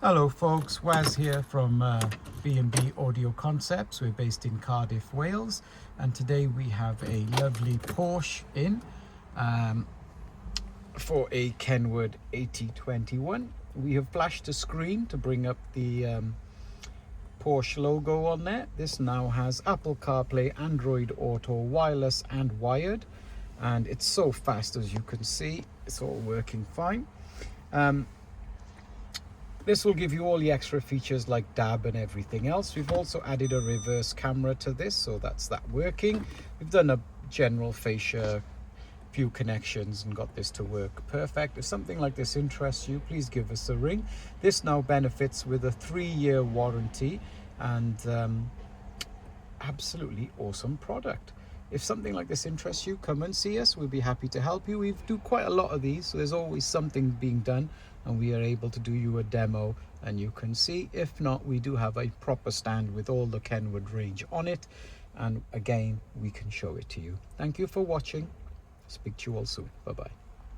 Hello folks, Waz here from B&B Audio Concepts. We're based in Cardiff, Wales, and today we have a lovely Porsche in for a Kenwood 8021. We have flashed a screen to bring up the Porsche logo on there. This now has Apple CarPlay, Android Auto, wireless and wired, and it's so fast. As you can see, it's all working fine. This will give you all the extra features like DAB and everything else. We've also added a reverse camera to this, so that's that working. We've done a general fascia, few connections, and got this to work perfect. If something like this interests you, please give us a ring. This now benefits with a 3-year warranty and absolutely awesome product. If something like this interests you, come and see us. We'll be happy to help you. We do quite a lot of these, so there's always something being done, and we are able to do you a demo and you can see. If not, we do have a proper stand with all the Kenwood range on it, and again, we can show it to you. Thank you for watching. Speak to you all soon. Bye bye.